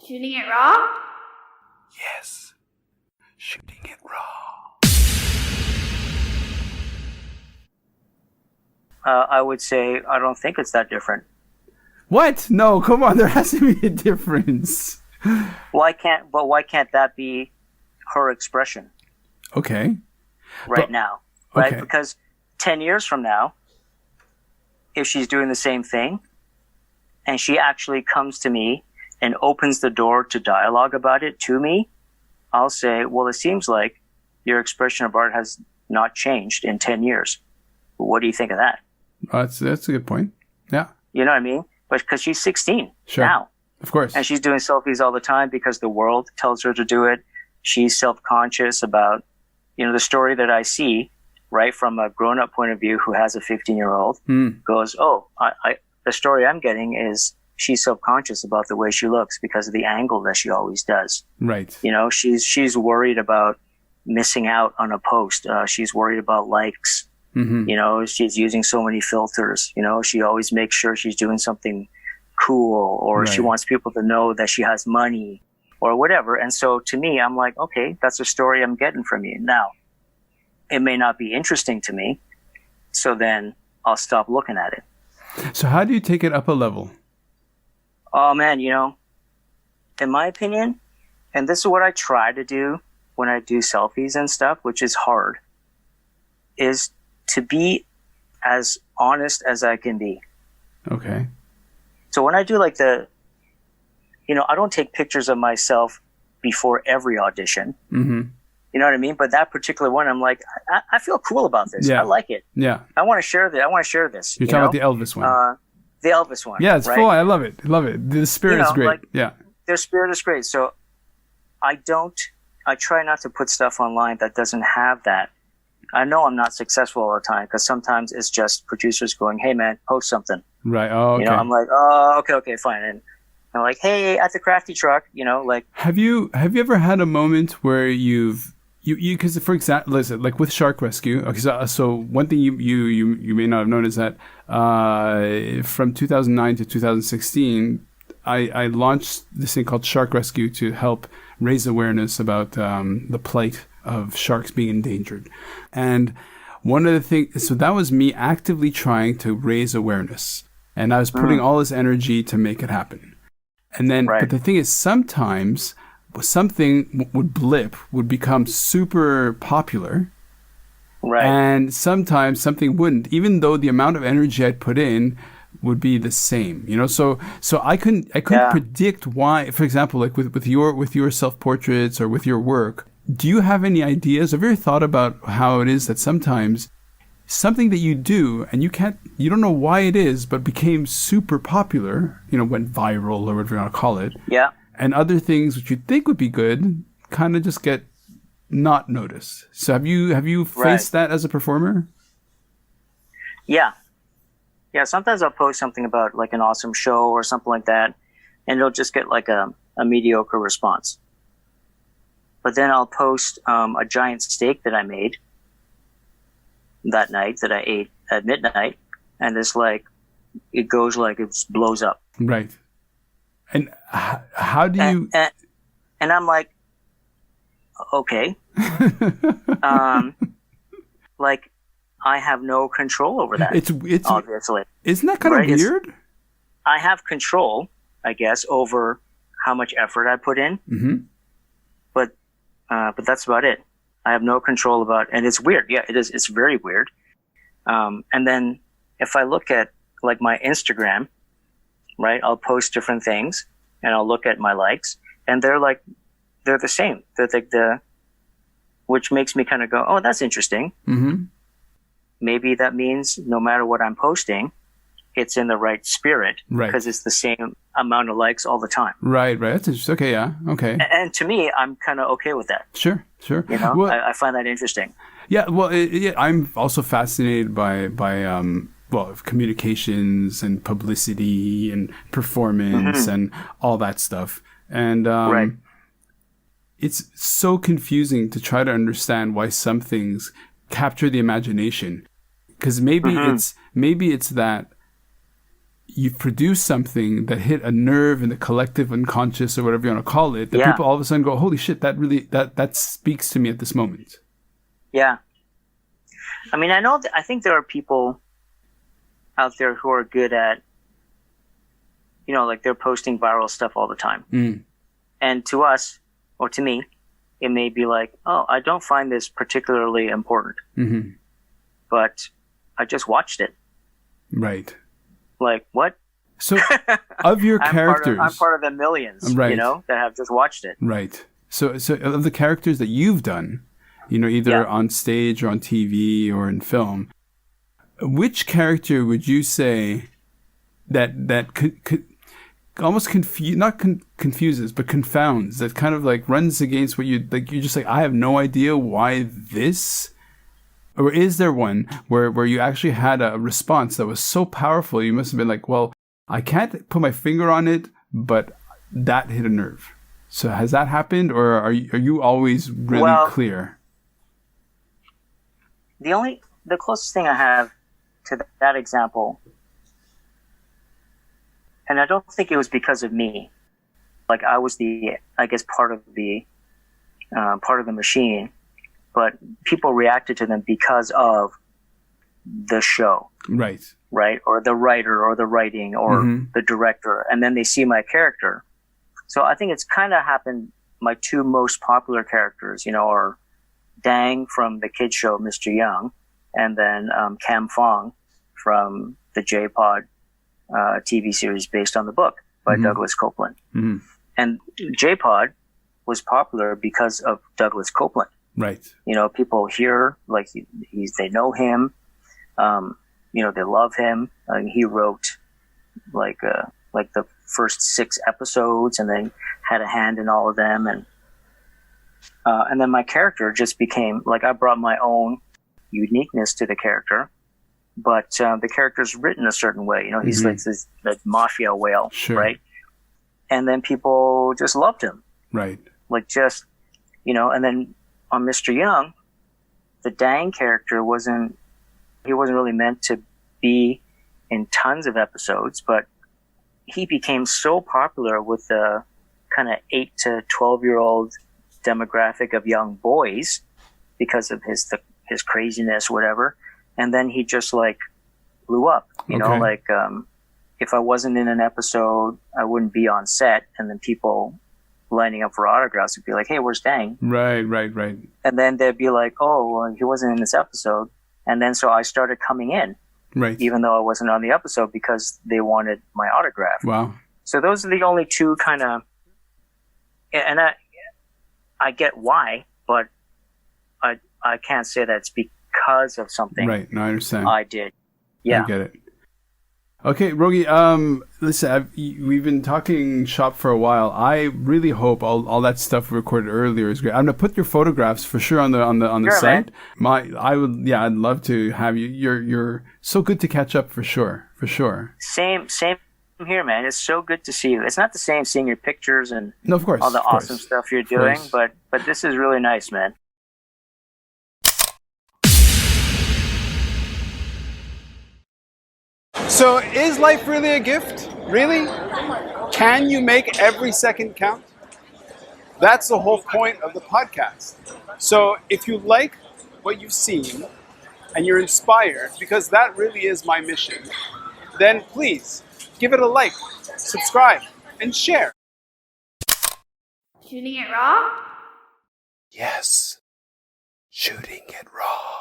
Shooting it raw? Yes. Shooting it raw. I would say I don't think it's that different. What? No, come on. There has to be a difference. Why can't that be her expression Okay. now? Right? Okay. Because 10 years from now, if she's doing the same thing and she actually comes to me and opens the door to dialogue about it to me, I'll say, well, it seems like your expression of art has not changed in 10 years. What do you think of that? That's a good point. Yeah. You know what I mean? But because she's 16 Sure. now. Of course. And she's doing selfies all the time because the world tells her to do it. She's self-conscious about, the story that I see, right, from a grown-up point of view who has a 15-year-old, goes, oh, the story I'm getting is she's self-conscious about the way she looks because of the angle that she always does. Right. She's worried about missing out on a post. She's worried about likes. Mm-hmm. She's using so many filters. She always makes sure she's doing something cool, or she wants people to know that she has money or whatever. And so to me, I'm like, okay, that's a story I'm getting from you. Now, it may not be interesting to me, so then I'll stop looking at it. So how do you take it up a level? Oh man, in my opinion, and this is what I try to do when I do selfies and stuff, which is hard, is to be as honest as I can be. Okay. So when I do like I don't take pictures of myself before every audition. Mm-hmm. You know what I mean? But that particular one, I'm like, I feel cool about this. Yeah. I like it. Yeah. I want to share this. You're talking about the Elvis one. The Elvis one. Yeah, it's right? full. I love it. The spirit is great. Yeah. Their spirit is great. So I try not to put stuff online that doesn't have that. I know I'm not successful all the time because sometimes it's just producers going, hey man, post something. Right. Oh, okay. I'm like, oh, okay, fine. And I'm like, hey, at the crafty truck, like. Have you ever had a moment where you because for example, listen, like with Shark Rescue. Okay, so one thing you may not have known is that from 2009 to 2016, I launched this thing called Shark Rescue to help raise awareness about the plight of sharks being endangered. And one of the things, so that was me actively trying to raise awareness. And I was putting all this energy to make it happen. And then, but the thing is, sometimes something would become super popular. Right. And sometimes something wouldn't, even though the amount of energy I'd put in would be the same, so I couldn't predict why. For example, like with your self-portraits or with your work, do you have any ideas? Have you ever thought about how it is that sometimes something that you do and you don't know why it is, but became super popular, went viral or whatever you want to call it. Yeah. And other things which you think would be good kind of just get not noticed. So have you faced that as a performer? Yeah. Yeah, sometimes I'll post something about like an awesome show or something like that, and it'll just get like a mediocre response. But then I'll post a giant steak that I made that night that I ate at midnight, and it's like, it goes like it blows up. Right. And how do you... And I'm like, okay. Like, I have no control over that. It's obviously. Isn't that kind of weird? I have control, I guess, over how much effort I put in. Mm-hmm. But that's about it. I have no control about, and it's weird. Yeah, it is. It's very weird. And then if I look at like my Instagram, right, I'll post different things and I'll look at my likes, and they're the same. They're like which makes me kind of go, oh, that's interesting. Mm-hmm. Maybe that means no matter what I'm posting, it's in the right spirit, because it's the same amount of likes all the time. Right. That's interesting. Okay, yeah, okay. And to me, I'm kind of okay with that. Sure. Well, I find that interesting. Yeah, well, I'm also fascinated by communications and publicity and performance and all that stuff. And it's so confusing to try to understand why some things capture the imagination. Because maybe it's that you've produced something that hit a nerve in the collective unconscious or whatever you want to call it, that people all of a sudden go, holy shit, that speaks to me at this moment. Yeah. I mean, I think there are people out there who are good at, like they're posting viral stuff all the time. And to us, or to me, it may be like, oh, I don't find this particularly important, but I just watched it. Right. Like, what? So, of your characters... I'm part of the millions, right. That have just watched it. Right. So of the characters that you've done, either on stage or on TV or in film, which character would you say that almost confuses, but confounds, that kind of like runs against what you're just like, I have no idea why this... Or is there one where you actually had a response that was so powerful, you must have been like, well, I can't put my finger on it, but that hit a nerve. So has that happened, or are you always really clear? The closest thing I have to that example, and I don't think it was because of me. Like I was part of the machine. But people reacted to them because of the show. Right. Right? Or the writer or the writing or the director. And then they see my character. So I think it's kind of happened. My two most popular characters, are Dang from the kids show Mr. Young, and then Cam Fong from the J-Pod TV series based on the book by Douglas Copeland. And J-Pod was popular because of Douglas Copeland. Right. People hear, like, they know him. They love him. He wrote, like the first 6 episodes and then had a hand in all of them. And then my character just became, like, I brought my own uniqueness to the character. But the character's written a certain way. He's like this mafia whale, right? And then people just loved him. Right. Like, just, and then... On Mr. Young, the Dang character wasn't really meant to be in tons of episodes, but he became so popular with the kind of 8 to 12-year-old demographic of young boys because of his craziness, whatever. And then he just like blew up, if I wasn't in an episode, I wouldn't be on set, and then people lining up for autographs would be like, hey, where's Dang? Right. And then they'd be like, oh, well, he wasn't in this episode. And then so I started coming in, right, even though I wasn't on the episode, because they wanted my autograph. Wow. So those are the only two kind of, and I get why, but I can't say that it's because of something. Right. No, I understand. I did. Yeah. I get it. Okay, Raugi, listen, we've been talking shop for a while. I really hope all that stuff we recorded earlier is great. I'm gonna put your photographs for sure on the sure, site. I'd love to have you. You're so good to catch up for sure. Same here, man. It's so good to see you. It's not the same seeing your pictures and no, of course, all the awesome stuff you're doing, but this is really nice, man. So is life really a gift? Really? Can you make every second count? That's the whole point of the podcast. So if you like what you've seen and you're inspired, because that really is my mission, then please give it a like, subscribe, and share. Shooting it raw? Yes. Shooting it raw.